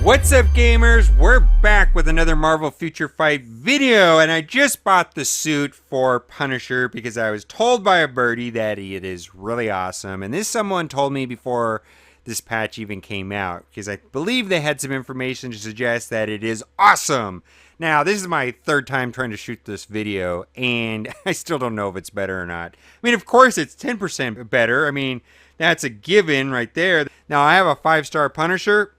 What's up, gamers? We're back with another Marvel Future Fight video, and I just bought the suit for Punisher because I was told by a birdie that it is really awesome, and this someone told me before this patch even came out, because I believe they had some information to suggest that it is awesome. Now, this is my third time trying to shoot this video, and I still don't know if it's better or not. I mean, of course it's 10% better. I mean, that's a given right there. Now, I have a 5-star Punisher,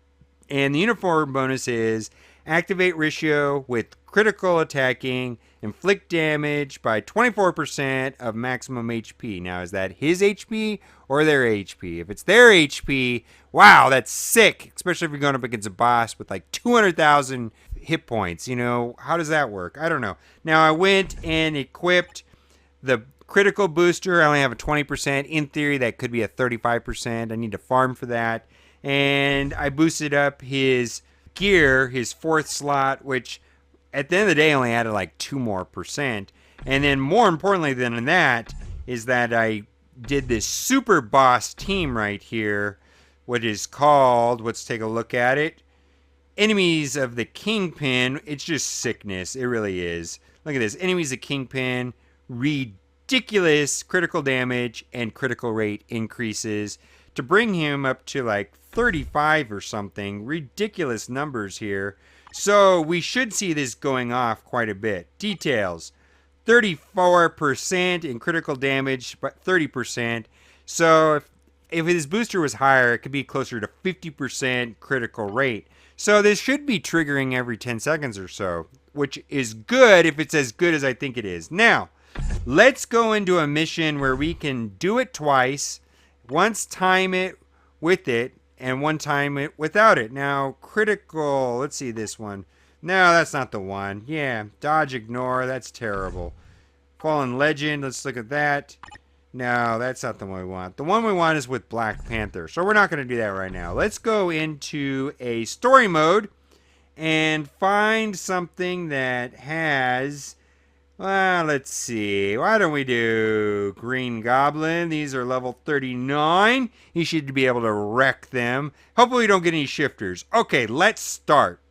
and the uniform bonus is activate ratio with critical attacking, inflict damage by 24% of maximum HP. Now, is that his HP or their HP? If it's their HP, wow, that's sick. Especially if you're going up against a boss with like 200,000 hit points. You know, how does that work? I don't know. Now, I went and equipped the critical booster. I only have a 20%. In theory, that could be a 35%. I need to farm for that. And I boosted up his gear, his 4th slot, which at the end of the day only added like 2% more. And then more importantly than that is that I did this super boss team right here, what is called, let's take a look at it, Enemies of the Kingpin. It's just sickness. It really is. Look at this. Enemies of Kingpin, ridiculous critical damage and critical rate increases to bring him up to like 35 or something. Ridiculous numbers here. So we should see this going off quite a bit. Details: 34% in critical damage, but 30%. So if his booster was higher, it could be closer to 50% critical rate. So this should be triggering every 10 seconds or so, which is good if it's as good as I think it is. Now, let's go into a mission where we can do it twice. Once time it with it, and one time it without it. Now, critical, let's see this one. No, that's not the one. Yeah, dodge, ignore, that's terrible. Fallen Legend, let's look at that. No, that's not the one we want. The one we want is with Black Panther. So we're not going to do that right now. Let's go into a story mode and find something that has... Well, let's see. Why don't we do Green Goblin? These are level 39. You should be able to wreck them. Hopefully we don't get any shifters. Okay, let's start.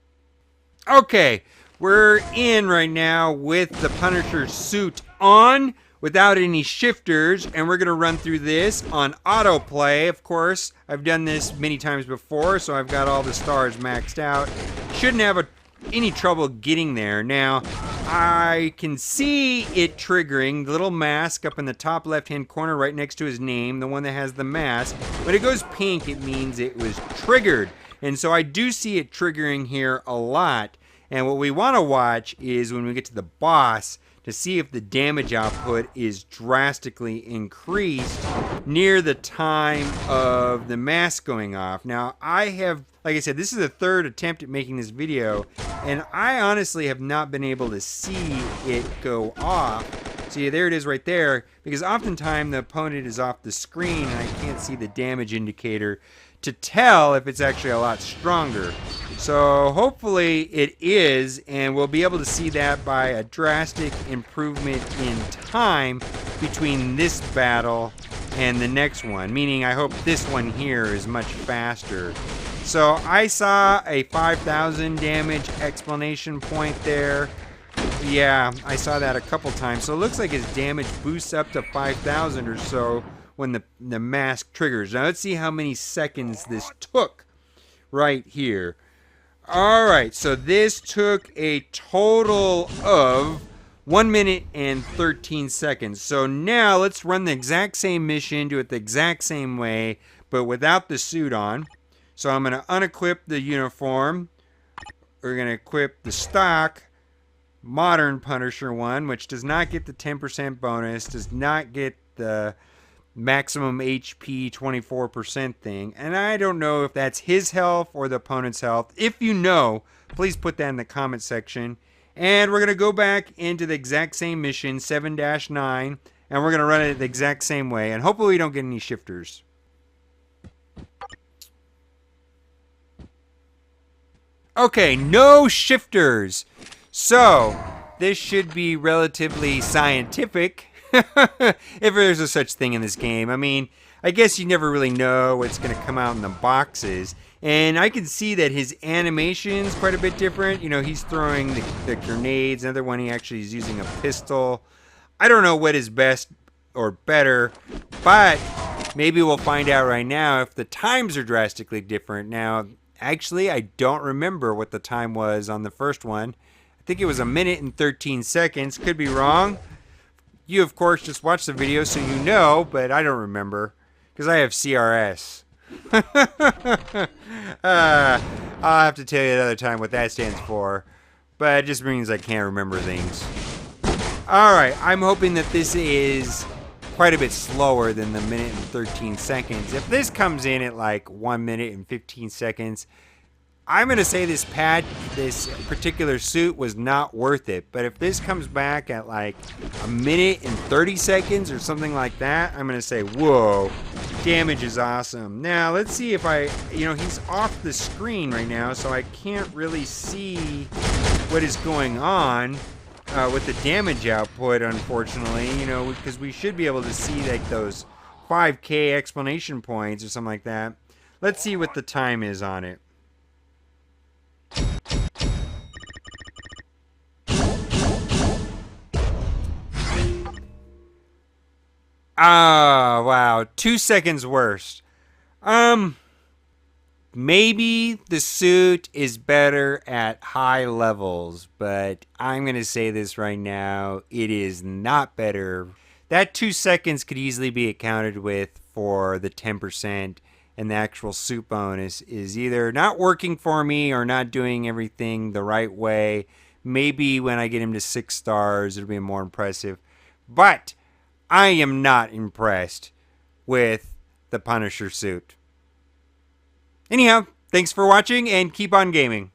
Okay, we're in right now with the Punisher suit on without any shifters, and we're going to run through this on autoplay. Of course, I've done this many times before, so I've got all the stars maxed out. Shouldn't have any trouble getting there. Now, I can see it triggering the little mask up in the top left-hand corner right next to his name, the one that has the mask. When it goes pink, it means it was triggered. And so I do see it triggering here a lot. And what we want to watch is when we get to the boss to see if the damage output is drastically increased near the time of the mask going off. Now, I have, like I said, this is the third attempt at making this video, and I honestly have not been able to see it go off. See, there it is right there, because oftentimes the opponent is off the screen and I can't see the damage indicator to tell if it's actually a lot stronger. So hopefully it is, and we'll be able to see that by a drastic improvement in time between this battle and the next one, meaning I hope this one here is much faster. So I saw a 5,000 damage explanation point there. Yeah, I saw that a couple times. So it looks like his damage boosts up to 5,000 or so when the mask triggers. Now let's see how many seconds this took right here. Alright, so this took a total of 1 minute and 13 seconds. So now let's run the exact same mission, do it the exact same way, but without the suit on. So I'm going to unequip the uniform. We're going to equip the stock modern Punisher one, which does not get the 10% bonus, does not get the maximum HP 24% thing. And I don't know if that's his health or the opponent's health. If you know, please put that in the comment section. And we're going to go back into the exact same mission, 7-9, and we're going to run it the exact same way. And hopefully we don't get any shifters. Okay, no shifters. So, this should be relatively scientific. If there's a such thing in this game. I mean, I guess you never really know what's going to come out in the boxes. And I can see that his animation's quite a bit different. You know, he's throwing the grenades. Another one, he actually is using a pistol. I don't know what is best or better, but maybe we'll find out right now if the times are drastically different. Now, actually, I don't remember what the time was on the first one. I think it was 1 minute and 13 seconds. Could be wrong. You, of course, just watch the video so you know, but I don't remember because I have CRS. I'll have to tell you another time what that stands for, but it just means I can't remember things. Alright, I'm hoping that this is quite a bit slower than the 1 minute and 13 seconds. If this comes in at like 1 minute and 15 seconds, I'm going to say this particular suit was not worth it. But if this comes back at like 1 minute and 30 seconds or something like that, I'm going to say, whoa, damage is awesome. Now, let's see if he's off the screen right now, so I can't really see what is going on with the damage output, unfortunately, because we should be able to see like those 5K explanation points or something like that. Let's see what the time is on it. Ah, wow. 2 seconds worse. Maybe the suit is better at high levels, but I'm going to say this right now. It is not better. That 2 seconds could easily be accounted with for the 10%, and the actual suit bonus is either not working for me or not doing everything the right way. Maybe when I get him to 6 stars, it'll be more impressive. But I am not impressed with the Punisher suit. Anyhow, thanks for watching and keep on gaming.